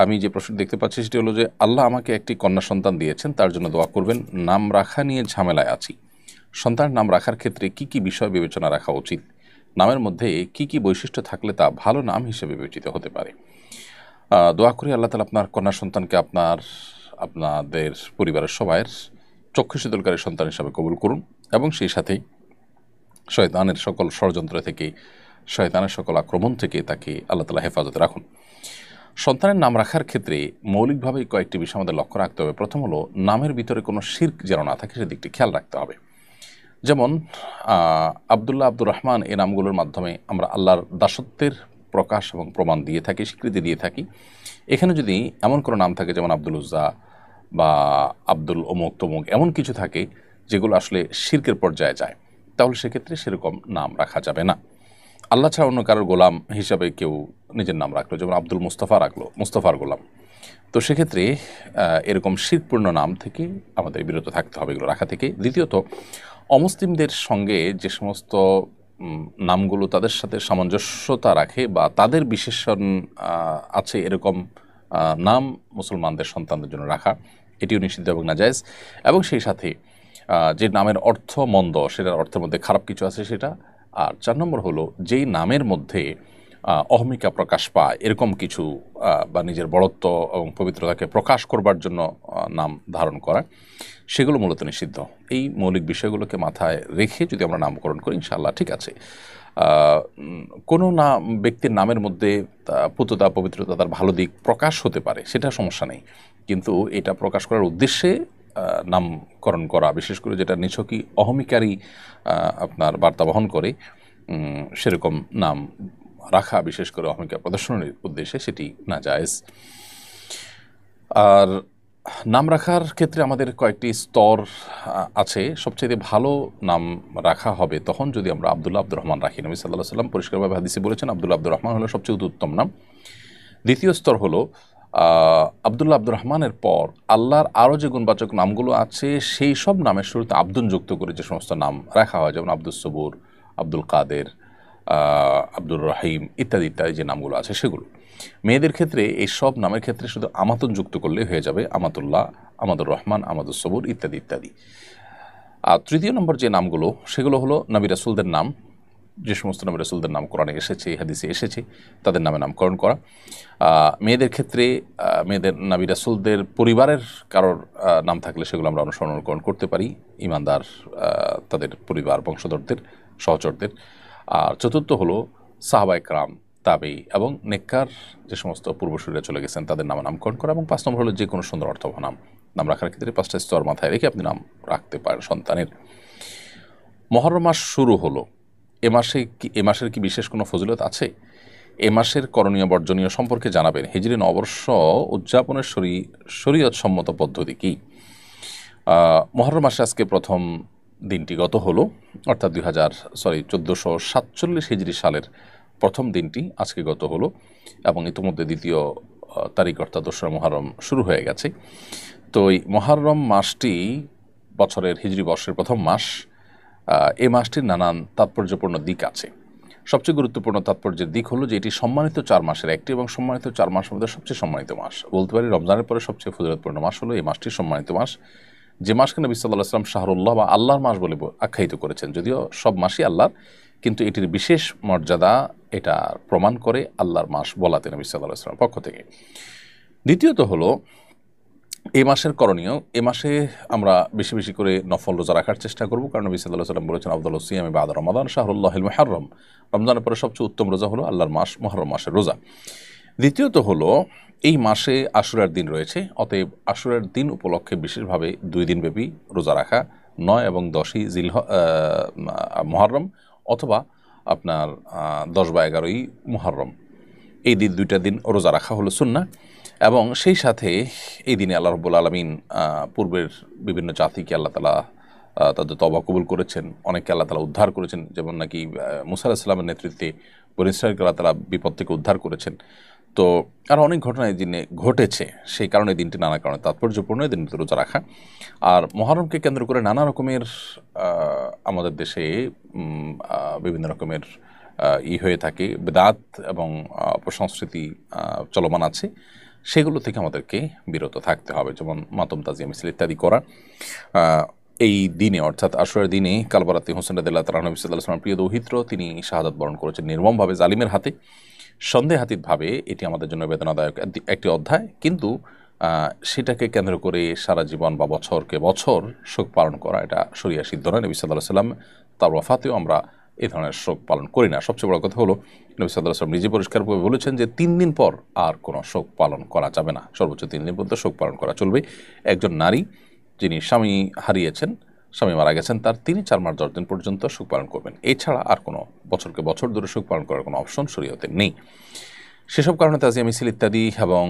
আমি যে প্রশ্ন দেখতে পাচ্ছি সেটি হলো যে আল্লাহ আমাকে একটি কন্যা সন্তান দিয়েছেন, তার জন্য দোয়া করবেন। নাম রাখা নিয়ে ঝামেলায় আছি। সন্তানের নাম রাখার ক্ষেত্রে কি কি বিষয় বিবেচনা রাখা উচিত? নামের মধ্যে কি কি বৈশিষ্ট্য থাকলে তা ভালো নাম হিসেবে বিবেচিত হতে পারে? দোয়া করি আল্লাহ তাআলা আপনার কন্যা সন্তানকে আপনাদের পরিবারের সবাইয়ের চক্ষু শীতলকারী সন্তান হিসাবে কবুল করুন, এবং সেই সাথেই শয়তানের সকল ষড়যন্ত্র থেকে, শয়তানের সকল আক্রমণ থেকে তাকে আল্লাহ তাআলা হেফাজতে রাখুন। সন্তানের নাম রাখার ক্ষেত্রে মৌলিকভাবেই কয়েকটি বিষয় আমাদের লক্ষ্য রাখতে হবে। প্রথম হলো, নামের ভিতরে কোনো শিরক যেন না থাকে সেদিকটি খেয়াল রাখতে হবে। যেমন আবদুল্লাহ, আব্দুর রহমান এই নামগুলোর মাধ্যমে আমরা আল্লাহর দাসত্বের প্রকাশ এবং প্রমাণ দিয়ে থাকি, স্বীকৃতি দিয়ে থাকি। এখানে যদি এমন কোনো নাম থাকে যেমন আব্দুল উজ্জা বা আব্দুল অমুক তমুক এমন কিছু থাকে যেগুলো আসলে শিরকের পর্যায়ে যায়, তাহলে সেক্ষেত্রে সেরকম নাম রাখা যাবে না। আল্লাহ ছাড়া অন্য কারোর গোলাম হিসাবে কেউ নিজের নাম রাখলো, যেমন আব্দুল মুস্তাফা রাখলো, মুস্তাফার গোলাম, তো সেক্ষেত্রে এরকম শিরকপূর্ণ নাম থেকে আমাদের বিরত থাকতে হবে, এগুলো রাখা থেকে। দ্বিতীয়ত, অমুসলিমদের সঙ্গে যে সমস্ত নামগুলো তাদের সাথে সামঞ্জস্যতা রাখে বা তাদের বিশেষণ আছে এরকম নাম মুসলমানদের সন্তানদের জন্য রাখা, এটিও নিষিদ্ধ এবং নাজায়েজ। এবং সেই সাথে যে নামের অর্থ মন্দ, সেটার অর্থের মধ্যে খারাপ কিছু আছে সেটা। আর 4 নম্বর হলো, যেই নামের মধ্যে অহমিকা প্রকাশ পায় এরকম কিছু বা নিজের বড়ত্ব এবং পবিত্রতাকে প্রকাশ করবার জন্য নাম ধারণ করা, সেগুলো মূলত নিষিদ্ধ। এই মৌলিক বিষয়গুলোকে মাথায় রেখে যদি আমরা নামকরণ করি ইনশাআল্লাহ ঠিক আছে। কোনো নাম, ব্যক্তির নামের মধ্যে পুততা, পবিত্রতা, তার ভালো দিক প্রকাশ হতে পারে, সেটা সমস্যা নেই, কিন্তু এটা প্রকাশ করার উদ্দেশ্যে নামকরণ করা, বিশেষ করে যেটা নিছকই অহমিকারী আপনার বার্তা বহন করে, সেরকম নাম রাখা, বিশেষ করে অহমিকা প্রদর্শনের উদ্দেশ্যে, সেটি নাজায়েজ। আর নাম রাখার ক্ষেত্রে আমাদের কয়েকটি স্তর আছে। সবচেয়ে ভালো নাম রাখা হবে তখন যদি আমরা আবদুল্লাহ, আব্দুর রহমান রাখি। নবী সাল্লাল্লাহু আলাইহি ওয়াসাল্লাম পরিষ্কারভাবে হাদিসে বলেছেন আবদুল্লাহ, আব্দুর রহমান হলো সবচেয়ে উত্তম নাম। দ্বিতীয় স্তর হলো আবদুল্লাহ, আব্দুর রহমানের পর আল্লাহর আরও যে গুণবাচক নামগুলো আছে সেই সব নামের শুরুতে আব্দুন যুক্ত করে যে সমস্ত নাম রাখা হয়, যেমন আব্দুস সবুর, আব্দুল কাদের, আব্দুর রহিম ইত্যাদি ইত্যাদি যে নামগুলো আছে সেগুলো। মেয়েদের ক্ষেত্রে এই সব নামের ক্ষেত্রে শুধু আমাতুন যুক্ত করলেই হয়ে যাবে, আমাতুল্লাহ, আমাদুর রহমান, আমাদুস সবুর ইত্যাদি ইত্যাদি। আর তৃতীয় নম্বর যে নামগুলো সেগুলো হলো নবী রাসূলদের নাম। যে সমস্ত নবী রাসূলদের নাম কোরআনে এসেছে, হাদিসে এসেছে, তাদের নামে নামকরণ করা। মেয়েদের ক্ষেত্রে মেয়েদের নবী রাসূলদের পরিবারের কারোর নাম থাকলে সেগুলো আমরা অনুসরণ করতে পারি, ঈমানদার তাদের পরিবার, বংশধরদের, সহচরদের। আর চতুর্থ হলো সাহাবায়ে কেরাম, তাবেঈ এবং নেককার যে সমস্ত পূর্বসূরীরা চলে গেছেন তাদের নামে নামকরণ করা। এবং 5 নম্বর হলো যে কোনো সুন্দর অর্থবহ নাম রাখার ক্ষেত্রে 5টা স্তর মাথায় রেখে আপনি নাম রাখতে পারেন সন্তানের। মুহররম মাস শুরু হলো, এ মাসের কি বিশেষ কোনো ফজিলত আছে? এ মাসের করণীয় বর্জনীয় সম্পর্কে জানাবেন। হিজরি নববর্ষ উদযাপনের শরীয়ত সম্মত পদ্ধতি কী? মুহররম মাসে আজকে প্রথম দিনটি গত হলো, অর্থাৎ 1447 হিজরি সালের প্রথম দিনটি আজকে গত হলো, এবং ইতিমধ্যে দ্বিতীয় তারিখ অর্থাৎ 2রা মুহররম শুরু হয়ে গেছে। তো এই মুহররম মাসটি বছরের হিজরি বর্ষের প্রথম মাস। এই মাসটির নানান তাৎপর্যপূর্ণ দিক আছে। সবচেয়ে গুরুত্বপূর্ণ তাৎপর্যের দিক হলো যে এটি সম্মানিত 4 মাসের একটি, এবং সম্মানিত 4 মাসের মধ্যে সবচেয়ে সম্মানিত মাস বলতে পারি রমজানের পরে সবচেয়ে ফজিলতপূর্ণ মাস হলো এই মাসটি, সম্মানিত মাস। যে মাসকে নবী সাল্লাল্লাহু আলাইহি ওয়াসাল্লাম শাহরুল্লাহ বা আল্লাহর মাস বলে আখ্যায়িত করেছেন, যদিও সব মাসই আল্লাহর, কিন্তু এটির বিশেষ মর্যাদা এটা প্রমাণ করে আল্লাহর মাস বলাতে নবী সাল্লাল্লাহু আলাইহি ওয়াসাল্লামের পক্ষ থেকে। দ্বিতীয়ত হলো এই মাসের করণীয়। এ মাসে আমরা বেশি বেশি করে নফল রোজা রাখার চেষ্টা করব, কারণ নবী সাল্লাল্লাহু আলাইহি ওয়াসাল্লাম বলেছেন আফদালুস সিয়ামি বা'দা রমাদান শাহরুল্লাহিল মুহাররম, রমজানের পরে সবচেয়ে উত্তম রোজা হলো আল্লাহর মাস মুহররম মাসের রোজা। দ্বিতীয়ত হলো এই মাসে আশুরার দিন রয়েছে, অতএব আশুরার দিন উপলক্ষে বিশেষভাবে 2 দিনব্যাপী রোজা রাখা, 9 এবং 10ই মুহররম, অথবা আপনার 10 বা 11ই মুহররম, এই দিন 2টা দিন রোজা রাখা হলো সুন্নাহ। এবং সেই সাথে এই দিনে আল্লাহ রাব্বুল আলামিন পূর্বের বিভিন্ন জাতিকে আল্লাহ তাআলা তাদের তওবা কবুল করেছেন, অনেককে আল্লাহ তাআলা উদ্ধার করেছেন, যেমন নাকি মূসা আলাইহিস সালামের নেতৃত্বে বনী ইসরাঈলকে আল্লাহ তাআলা বিপদ থেকে উদ্ধার করেছেন। তো আরও অনেক ঘটনা এই দিনে ঘটেছে, সেই কারণে এই দিনটি নানা কারণে তাৎপর্যপূর্ণ, এই দিনটি রোজা রাখা। আর মুহররমকে কেন্দ্র করে নানা রকমের আমাদের দেশে বিভিন্ন রকমের হয়ে থাকে, বিদআত এবং অপসংস্কৃতি চলমান আছে। সেগুলো থেকে আমাদেরকে বিরত থাকতে হবে, যেমন মাতম তাজিয়া মিছিল ইত্যাদি করা। এই দিনে অর্থাৎ আশুরার দিনে কালবারাতে হোসেন রাদিয়াল্লাহু তাআলা নবী সাল্লাল্লাহু আলাইহি ওয়াসাল্লাম প্রিয় দৌহিত্র তিনি শাহাদাত বরণ করেছেন নির্মমভাবে জালিমের হাতে। সন্দেহাতীতভাবে এটি আমাদের জন্য বেদনাদায়ক একটি অধ্যায়, কিন্তু সেটাকে কেন্দ্র করে সারা জীবন বা বছরকে বছর শোক পালন করা এটা শরিয়া সিদ্ধ নয়। নবী সাল্লাল্লাহু আলাইহি ওয়াসাল্লাম তার ওয়াফাতেও আমরা এই ধরনের শোক পালন করি না। সবচেয়ে বড় কথা হলো নবী সাল্লাল্লাহু আলাইহি ওয়াসাল্লাম নিজে পরিষ্কারভাবে বলেছেন যে 3 দিন পর আর কোনো শোক পালন করা যাবে না, সর্বোচ্চ 3 দিন পর্যন্ত শোক পালন করা চলবে। একজন নারী যিনি স্বামী হারিয়েছেন, স্বামী মারা গেছেন, তার তিনি 4 মাস 10 দিন পর্যন্ত শোক পালন করবেন। এছাড়া আর কোনো বছরকে বছর ধরে শোক পালন করার কোনো অপশন শরীয়তে নেই। সেসব কারণে তাজিয়া মিছিল ইত্যাদি এবং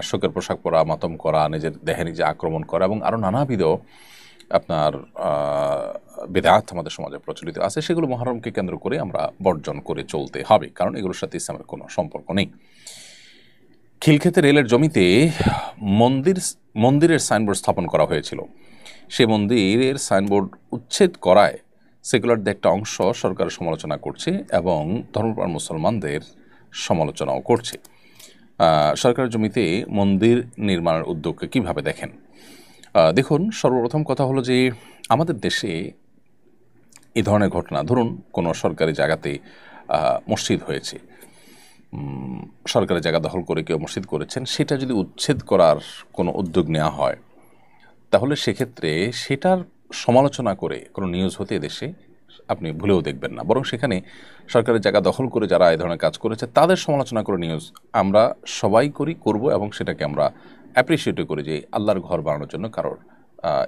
শোকের পোশাক পরা, মাতম করা, নিজের দেহে নিজে আক্রমণ করা এবং আরও নানাবিধ আপনার বিদআত আমাদের সমাজে প্রচলিত আছে, সেগুলো মুহররমকে কেন্দ্র করে আমরা বর্জন করে চলতে হবে, কারণ এগুলোর সাথে ইসলামের কোনো সম্পর্ক নেই। খিলক্ষেতে রেলের জমিতে মন্দিরের সাইনবোর্ড স্থাপন করা হয়েছিল। সে মন্দিরের সাইনবোর্ড উচ্ছেদ করায় সেকুলারদের একটা অংশ সরকারের সমালোচনা করছে এবং ধর্মপ্রাণ মুসলমানদের সমালোচনাও করছে। সরকারের জমিতে মন্দির নির্মাণের উদ্যোগকে কীভাবে দেখেন? দেখুন, সর্বপ্রথম কথা হলো যে আমাদের দেশে এই ধরনের ঘটনা, ধরুন কোনো সরকারি জায়গাতে মসজিদ হয়েছে, সরকারি জায়গা দখল করে কেউ মসজিদ করেছেন, সেটা যদি উচ্ছেদ করার কোনো উদ্যোগ নেওয়া হয় তাহলে সেক্ষেত্রে সেটার সমালোচনা করে কোনো নিউজ হতে দেশে আপনি ভুলেও দেখবেন না, বরং সেখানে সরকারের জায়গা দখল করে যারা এই ধরনের কাজ করেছে তাদের সমালোচনা করে নিউজ আমরা সবাই করব এবং সেটাকে আমরা অ্যাপ্রিসিয়েটও করি যে আল্লাহর ঘর বানানোর জন্য কারোর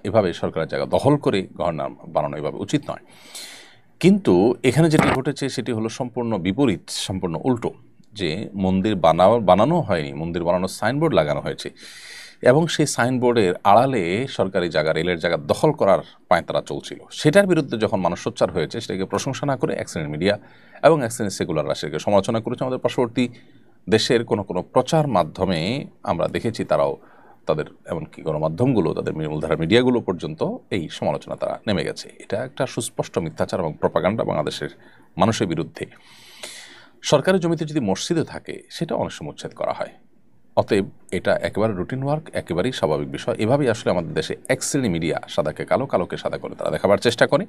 এভাবে সরকারের জায়গা দখল করে ঘর বানানো এভাবে উচিত নয়। কিন্তু এখানে যেটি ঘটেছে সেটি হলো সম্পূর্ণ বিপরীত, সম্পূর্ণ উল্টো, যে মন্দির বানানো হয়নি, মন্দির বানানোর সাইনবোর্ড লাগানো হয়েছে এবং সেই সাইনবোর্ডের আড়ালে সরকারি জায়গা, রেলের জায়গা দখল করার পায়তারা চলছিল। সেটার বিরুদ্ধে যখন মানুষ সোচ্চার হয়েছে, সেটাকে প্রশংসা না করে এক শ্রেণীর মিডিয়া এবং এক শ্রেণীর সেকুলাররা সেটাকে সমালোচনা করেছে। আমাদের পার্শ্ববর্তী দেশের কোনো প্রচার মাধ্যমে আমরা দেখেছি তারাও তাদের, এমনকি গণমাধ্যমগুলো, তাদের মূলধারা মিডিয়াগুলো পর্যন্ত এই সমালোচনা তারা নেমে গেছে। এটা একটা সুস্পষ্ট মিথ্যাচার এবং প্রপাগান্ডা বাংলাদেশের মানুষের বিরুদ্ধে। সরকারি জমিতে যদি মসজিদে থাকে সেটা অনেক সময় উচ্ছেদ করা হয়, অতএব এটা একেবারে রুটিন ওয়ার্ক, একেবারেই স্বাভাবিক বিষয়। এভাবেই আসলে আমাদের দেশে এক শ্রেণী মিডিয়া সাদাকে কালো, কালোকে সাদা করে তারা দেখাবার চেষ্টা করে।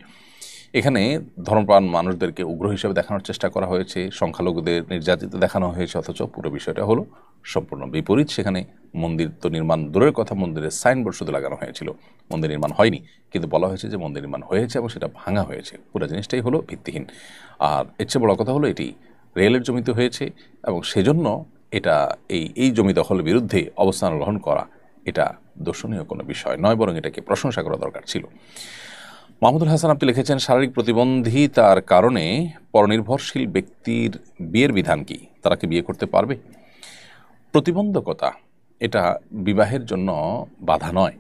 এখানে ধর্মপ্রাণ মানুষদেরকে উগ্র হিসেবে দেখানোর চেষ্টা করা হয়েছে, সংখ্যালঘুদের নির্যাতিত দেখানো হয়েছে, অথচ পুরো বিষয়টা হলো সম্পূর্ণ বিপরীত। সেখানে মন্দির তো নির্মাণ দূরের কথা, মন্দিরের সাইনবোর্ড শুধু লাগানো হয়েছিল, মন্দির নির্মাণ হয়নি, কিন্তু বলা হয়েছে যে মন্দির নির্মাণ হয়েছে এবং সেটা ভাঙা হয়েছে। পুরো জিনিসটাই হলো ভিত্তিহীন। আর এর চেয়ে বড় কথা হলো এটি রেলের জমিতে হয়েছে এবং সেজন্য এটা এই জমি দখলের বিরুদ্ধে অবস্থান গ্রহণ করা এটা দর্শনীয় কোনো বিষয় নয়, বরং এটাকে প্রশংসা করা দরকার ছিল। মাহমুদুল হাসান আপনি লিখেছেন, শারীরিক প্রতিবন্ধিতার কারণে পরনির্ভরশীল ব্যক্তির বিয়ের বিধান কি? তারা কি বিয়ে করতে পারবে? প্রতিবন্ধকতা এটা বিবাহের জন্য বাধা নয়।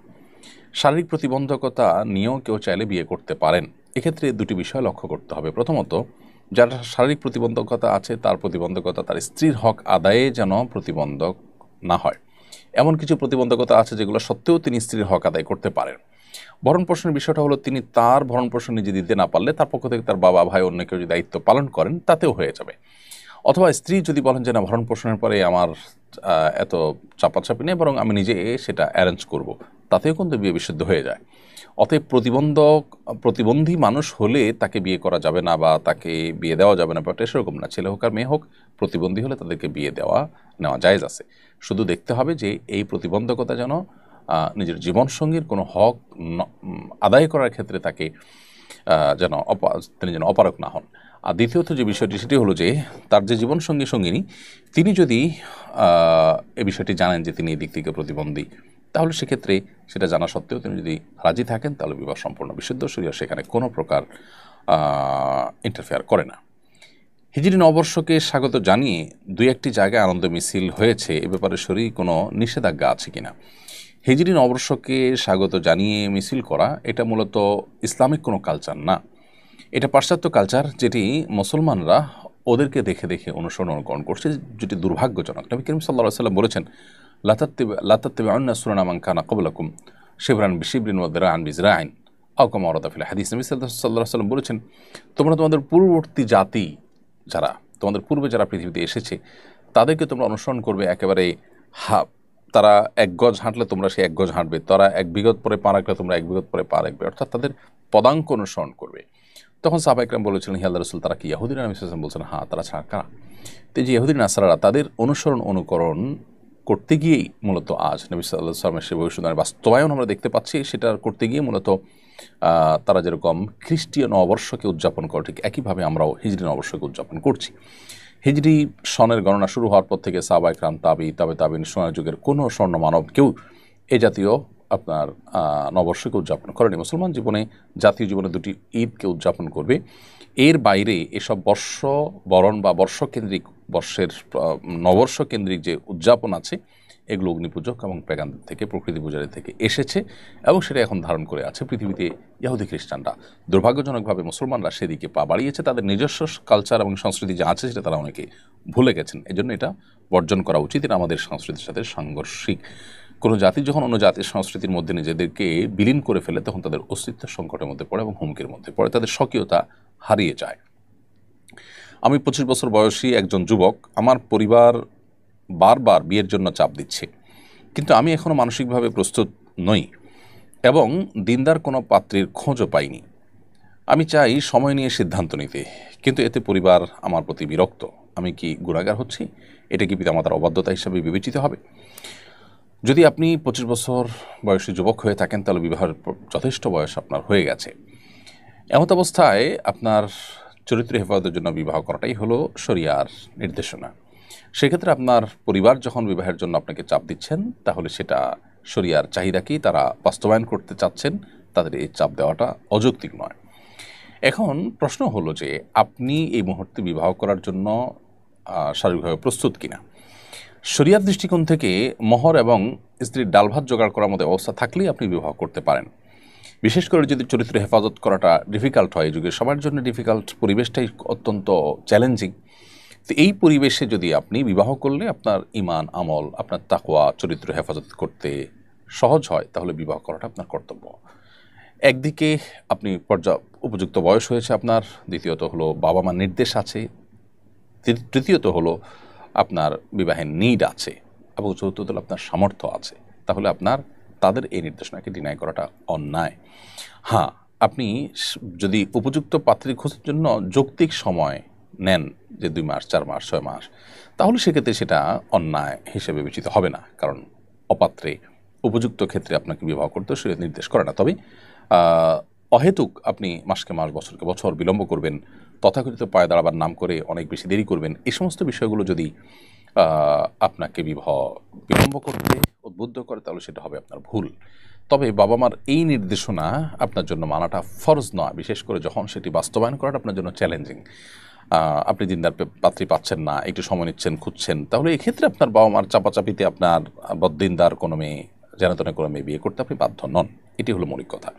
শারীরিক প্রতিবন্ধকতা নিয়েও কেউ চাইলে বিয়ে করতে পারেন। এক্ষেত্রে দুটি বিষয় লক্ষ্য করতে হবে। প্রথমত, যার শারীরিক প্রতিবন্ধকতা আছে তার প্রতিবন্ধকতা তার স্ত্রীর হক আদায়ে যেন প্রতিবন্ধক না হয়। এমন কিছু প্রতিবন্ধকতা আছে যেগুলো সত্ত্বেও তিনি স্ত্রীর হক আদায় করতে পারেন। ভরণ পোষণের বিষয়টা হলো তিনি তার ভরণ পোষণ নিজে দিতে না পারলে তার পক্ষ থেকে তার বাবা, ভাই, অন্য কেউ যদি দায়িত্ব পালন করেন তাতেও হয়ে যাবে। অথবা স্ত্রী যদি বলেন যে না, ভরণ পোষণের পরে আমার এত চাপাচাপি নেই, বরং আমি নিজে সেটা অ্যারেঞ্জ করব, তাতেও কিন্তু বিয়ে বিশুদ্ধ হয়ে যায়। অতএব প্রতিবন্ধী মানুষ হলে তাকে বিয়ে করা যাবে না বা তাকে বিয়ে দেওয়া যাবে না, ব্যাপারটা সেরকম না। ছেলে হোক আর মেয়ে হোক, প্রতিবন্ধী হলে তাদেরকে বিয়ে নেওয়া জায়েজ আছে। শুধু দেখতে হবে যে এই প্রতিবন্ধকতা যেন নিজের জীবনসঙ্গীর কোনো হক আদায় করার ক্ষেত্রে তাকে তিনি যেন অপারক না হন। আর দ্বিতীয়ত যে বিষয়টি সেটি হলো যে তার যে সঙ্গিনী তিনি যদি এ বিষয়টি জানেন যে তিনি এই দিক থেকে প্রতিবন্ধী, তাহলে সেক্ষেত্রে সেটা জানা সত্ত্বেও তিনি যদি রাজি থাকেন তাহলে বিবাহ সম্পূর্ণ বিশুদ্ধ। শরীয়ত সেখানে কোনো প্রকার ইন্টারফেয়ার করে না। হিজরি নববর্ষকে স্বাগত জানিয়ে দুই একটি জায়গায় আনন্দ মিছিল হয়েছে, এ ব্যাপারে শরীর কোনো নিষেধাজ্ঞা আছে কিনা? হিজরি নববর্ষকে স্বাগত জানিয়ে মিছিল করা এটা মূলত ইসলামিক কোনো কালচার না, এটা পাশ্চাত্য কালচার, যেটি মুসলমানরা ওদেরকে দেখে দেখে অনুকরণ করছে, যেটি দুর্ভাগ্যজনক। নবী করিম সাল্লাল্লাহু আলাইহি ওয়াসাল্লাম বলেছেন, লাতাত্তাবিউন্না সুনানা মান কানা ক্বাবলাকুম শিবরান বিশিবরিন ওয়া দিরাআন বিজরাইন আও কামা ওয়ারাদা ফিল হাদিস। নবী সাল্লাল্লাহু আলাইহি ওয়াসাল্লাম বলেছেন, তোমরা তোমাদের পূর্ববর্তী জাতি যারা তোমাদের পূর্বে যারা পৃথিবীতে এসেছে তাদেরকে তোমরা অনুসরণ করবে একেবারে হা তারা ১ গজ হাঁটলে তোমরা সেই ১ গজ হাঁটবে, তারা ১ বিঘত পরে পা রাখলে তোমরা ১ বিঘত পরে পা রাখবে, অর্থাৎ তাদের পদাঙ্ক অনুসরণ করবে। তখন সাহাবা ইকরাম বলেছিলেন, হে আল্লাহর রাসূল, তারা কি ইহুদিরা? নবী সাল্লাল্লাহু আলাইহি ওয়াসাল্লাম বলছেন, হ্যাঁ, তারা ছাড়া কারা? তো এই যে ইহুদি নাসারারা, তাদের অনুকরণ করতে গিয়েই মূলত আজ নবী সাল্লাল্লাহু আলাইহি ওয়াসাল্লামের সেই ভবিষ্যদ্বাণীর বাস্তবায়ন আমরা দেখতে পাচ্ছি। সেটা করতে গিয়ে মূলত তারা যেরকম খ্রিস্টীয় নববর্ষকে উদযাপন করে, ঠিক একইভাবে আমরাও হিজরি নববর্ষকে উদযাপন করছি। হিজরি সনের গণনা শুরু হওয়ার পর থেকে সাহাবা ইকরাম, তাবিন, সোনার যুগের কোনো স্বর্ণ মানব কেউ এ জাতীয় আপনার নববর্ষকে উদযাপন করেনি। মুসলমান জীবনে, জাতীয় জীবনে দুটি ঈদকে উদযাপন করবে। এর বাইরে এসব বর্ষ বরণ বা বর্ষকেন্দ্রিক, বর্ষের নববর্ষ কেন্দ্রিক যে উদযাপন আছে, এগুলো অগ্নিপূজক এবং পেগানদের থেকে, প্রকৃতি পূজারী থেকে এসেছে এবং সেটা এখন ধারণ করে আছে পৃথিবীতে ইহুদি খ্রিস্টানরা। দুর্ভাগ্যজনকভাবে মুসলমানরা সেদিকে পা বাড়িয়েছে। তাদের নিজস্ব কালচার এবং সংস্কৃতি যা আছে সেটা তারা অনেকে ভুলে গেছেন। এজন্য এটা বর্জন করা উচিত। এটা আমাদের সংস্কৃতির সাথে সাংঘর্ষিক। কোনো জাতি যখন অন্য জাতির সংস্কৃতির মধ্যে নিজেদেরকে বিলীন করে ফেলে, তখন তাদের অস্তিত্বের সংকটের মধ্যে পড়ে এবং হুমকির মধ্যে পড়ে, তাদের স্বকীয়তা হারিয়ে যায়। আমি 25 বছর বয়সী একজন যুবক। আমার পরিবার বারবার বিয়ের জন্য চাপ দিচ্ছে, কিন্তু আমি এখনও মানসিকভাবে প্রস্তুত নই এবং দিনদার কোনো পাত্রীর খোঁজও পাইনি। আমি চাই সময় নিয়ে সিদ্ধান্ত নিতে, কিন্তু এতে পরিবার আমার প্রতি বিরক্ত। আমি কি গুনাহগার হচ্ছি? এটা কি পিতামাতার অবাধ্যতা হিসাবে বিবেচিত হবে? যদি আপনি 25 বছর বয়সী যুবক হয়ে থাকেন, তাহলে বিবাহের যথেষ্ট বয়স আপনার হয়ে গেছে। এমত অবস্থায় আপনার চরিত্র হেফাজতের জন্য বিবাহ করাটাই হলো শরিয়ার নির্দেশনা। সেক্ষেত্রে আপনার পরিবার যখন বিবাহের জন্য আপনাকে চাপ দিচ্ছেন, তাহলে সেটা শরিয়ার চাহিদাকেই তারা বাস্তবায়ন করতে চাচ্ছেন। তাদের এই চাপ দেওয়াটা অযৌক্তিক নয়। এখন প্রশ্ন হলো যে আপনি এই মুহূর্তে বিবাহ করার জন্য শারীরিকভাবে প্রস্তুত কিনা। শরিয়ার দৃষ্টিকোণ থেকে মোহর এবং স্ত্রীর ডাল ভাত জোগাড় করার মতো অবস্থা থাকলেই আপনি বিবাহ করতে পারেন। বিশেষ করে যদি চরিত্র হেফাজত করাটা ডিফিকাল্ট হয়, এই যুগে সবার জন্য ডিফিকাল্ট, পরিবেশটাই অত্যন্ত চ্যালেঞ্জিং। তো এই পরিবেশে যদি আপনি বিবাহ করলে আপনার ঈমান, আমল, আপনার তাকওয়া, চরিত্র হেফাজত করতে সহজ হয়, তাহলে বিবাহ করাটা আপনার কর্তব্য। একদিকে আপনি উপযুক্ত বয়স হয়েছে আপনার, দ্বিতীয়ত হলো বাবা মার নির্দেশ আছে, তৃতীয়ত হলো আপনার বিবাহের নিড আছে, এবং চতুর্থত হলো আপনার সামর্থ্য আছে। তাহলে আপনার তাদের এই নির্দেশনাকে ডিনাই করাটা অন্যায়। হ্যাঁ, আপনি যদি উপযুক্ত পাত্রী খোঁজার জন্য যৌক্তিক সময় নেন, যে 2 মাস, 4 মাস, 6 মাস, তাহলে সেক্ষেত্রে সেটা অন্যায় হিসেবে বিবেচিত হবে না। কারণ অপাত্রে উপযুক্ত ক্ষেত্রে আপনাকে বিবাহ করতে শরীয়ত নির্দেশ করে না। তবে অহেতুক আপনি মাসকে মাস, বছরকে বছর বিলম্ব করবেন, তথাকথিত পায়ে দাঁড়াবার নাম করে অনেক বেশি দেরি করবেন, এই সমস্ত বিষয়গুলো যদি আপনাকে বিলম্ব করতে উদ্বুদ্ধ করে, তাহলে সেটা হবে আপনার ভুল। তবে বাবা মার এই নির্দেশনা আপনার জন্য মানাটা ফরজ নয়, বিশেষ করে যখন সেটি বাস্তবায়ন করাটা আপনার জন্য চ্যালেঞ্জিং। আপনি দিনদার পাত্রী পাচ্ছেন না, একটু সময় নিচ্ছেন, খুঁজছেন, তাহলে এক্ষেত্রে আপনার বাবা মার চাপাচাপিতে আপনার বদ্দিনদার কোনো মেয়ে, যেন তেন কোনো মেয়ে বিয়ে করতে আপনি বাধ্য নন। এটি হলো মৌলিক কথা।